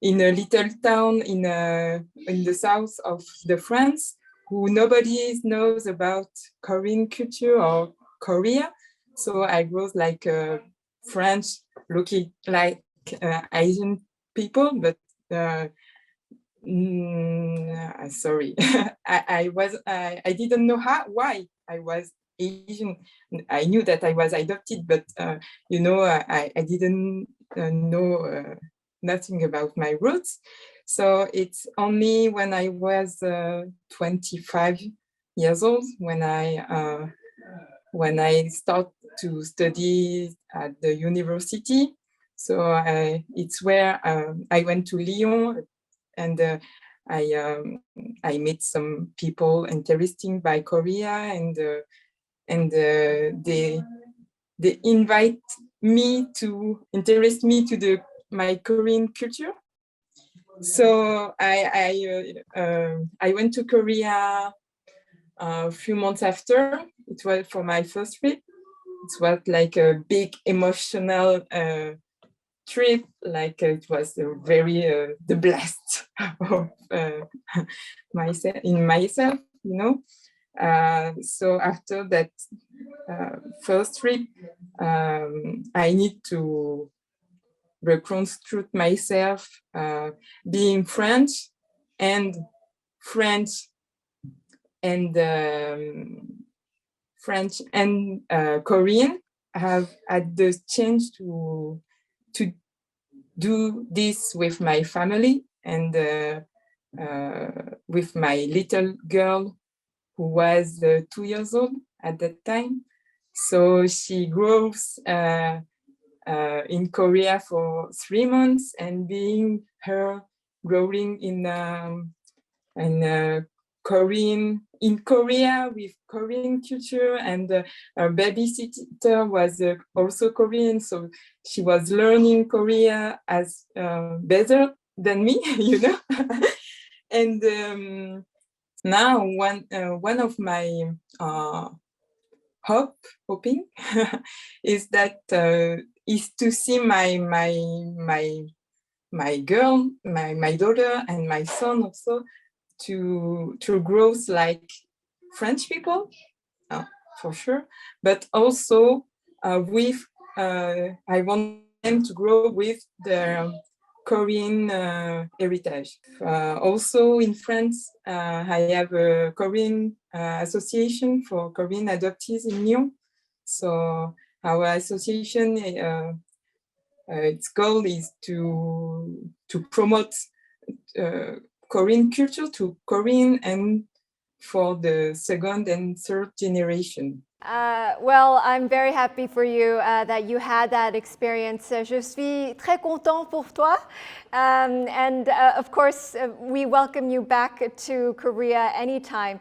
little town in the south of the France, who nobody knows about Korean culture or Korea. So I grew like French, looking like Asian people, but sorry, I didn't know why I was Asian. I knew that I was adopted, but I didn't know nothing about my roots. So it's only when I was 25 years old when I start to study at the university. So it's where I went to Lyon, and I met some people interested by Korea, and they invite me to interest me to my Korean culture. So I went to Korea a few months after. It was for my first trip. It was like a big emotional trip. Like it was very the blast of myself, So after that first trip, I need to reconstruct myself being French and Korean. I have had the chance to do this with my family and with my little girl who was 2 years old at that time. So she grows in Korea for 3 months, and being her growing in Korea with Korean culture, and her babysitter was also Korean, so she was learning Korea as better than me, you know. And now one of my hoping is that is to see my girl, my daughter, and my son also to grow like French people, for sure, but also with I want them to grow with their Korean heritage. Also in France, I have a Korean association for Korean adoptees in Lyon. So our association, its goal is to promote Korean culture to Korean and for the second and third generation. Well, I'm very happy for you that you had that experience. Je suis très content pour toi. And of course, we welcome you back to Korea anytime.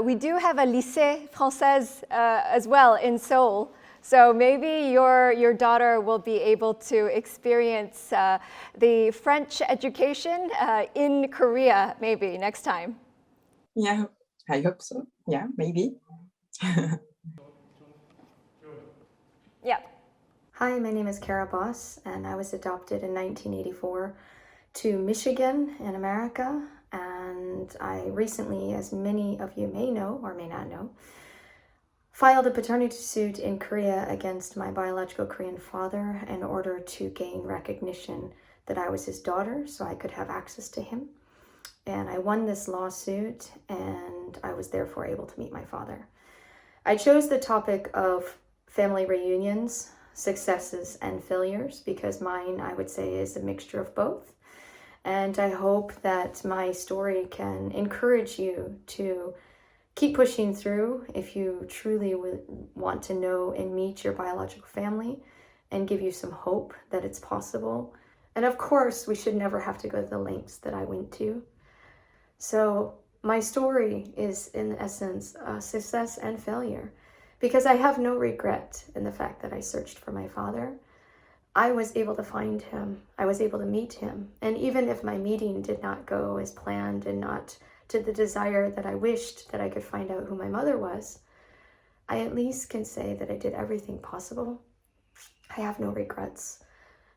We do have a lycée française as well in Seoul. So maybe your daughter will be able to experience the French education in Korea maybe next time. Yeah, I hope so. Yeah, maybe. Yeah. Hi, my name is Kara Boss, and I was adopted in 1984 to Michigan in America. And I recently, as many of you may know or may not know, filed a paternity suit in Korea against my biological Korean father in order to gain recognition that I was his daughter so I could have access to him. And I won this lawsuit, and I was therefore able to meet my father. I chose the topic of family reunions, successes, and failures because mine, I would say, is a mixture of both. And I hope that my story can encourage you to keep pushing through if you truly want to know and meet your biological family, and give you some hope that it's possible. And of course, we should never have to go to the lengths that I went to. So my story is, in essence, a success and failure, because I have no regret in the fact that I searched for my father. I was able to find him. I was able to meet him. And even if my meeting did not go as planned and not to the desire that I wished that I could find out who my mother was, I at least can say that I did everything possible. I have no regrets.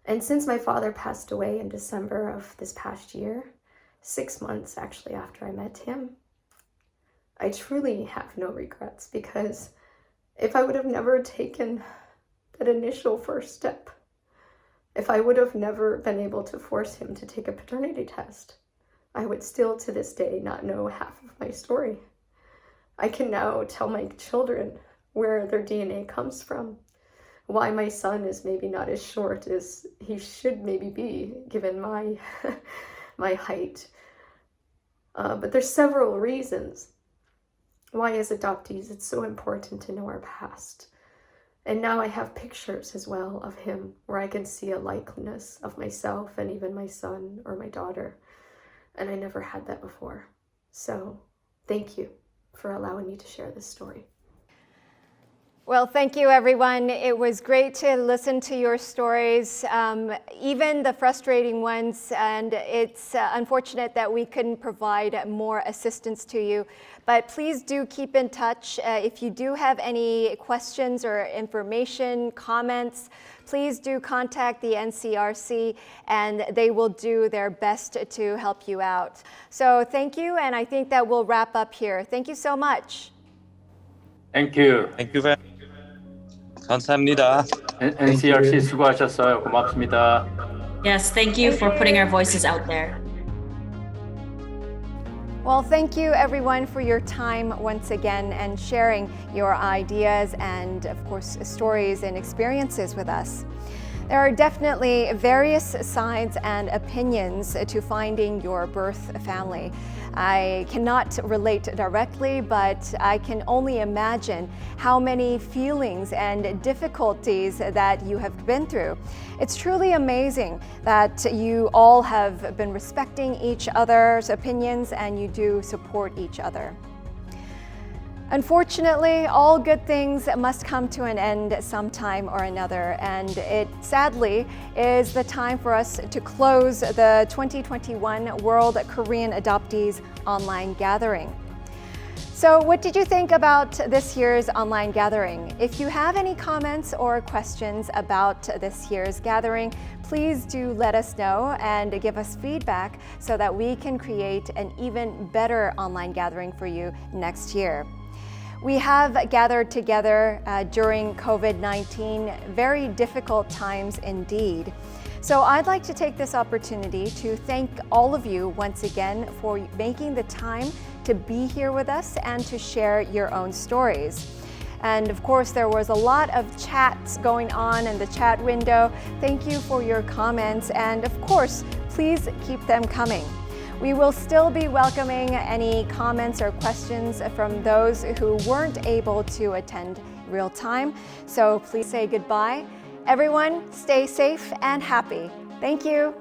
And since my father passed away in December of this past year, 6 months actually after I met him, I truly have no regrets, because if I would have never taken that initial first step, if I would have never been able to force him to take a paternity test, I would still to this day not know half of my story. I can now tell my children where their DNA comes from, why my son is maybe not as short as he should maybe be given my my height. But there's several reasons why as adoptees it's so important to know our past. And now I have pictures as well of him where I can see a likeness of myself and even my son or my daughter. And I never had that before. So thank you for allowing me to share this story. Well, thank you, everyone. It was great to listen to your stories, even the frustrating ones, and it's unfortunate that we couldn't provide more assistance to you. But please do keep in touch. If you do have any questions or information, comments, please do contact the NCRC, and they will do their best to help you out. So thank you, and I think that we'll wrap up here. Thank you so much. Thank you. Thank you very much. 감사합니다. NCRC 수고하셨어요. 고맙습니다. Yes, thank you for putting our voices out there. Well, thank you everyone for your time once again and sharing your ideas and, of course, stories and experiences with us. There are definitely various sides and opinions to finding your birth family. I cannot relate directly, but I can only imagine how many feelings and difficulties that you have been through. It's truly amazing that you all have been respecting each other's opinions and you do support each other. Unfortunately, all good things must come to an end sometime or another, and it sadly is the time for us to close the 2021 World Korean Adoptees online gathering. So what did you think about this year's online gathering? If you have any comments or questions about this year's gathering, please do let us know and give us feedback so that we can create an even better online gathering for you next year. We have gathered together during COVID-19, very difficult times indeed. So I'd like to take this opportunity to thank all of you once again for making the time to be here with us and to share your own stories. And of course, there was a lot of chats going on in the chat window. Thank you for your comments, and of course, please keep them coming. We will still be welcoming any comments or questions from those who weren't able to attend real time. So please say goodbye. Everyone, stay safe and happy. Thank you.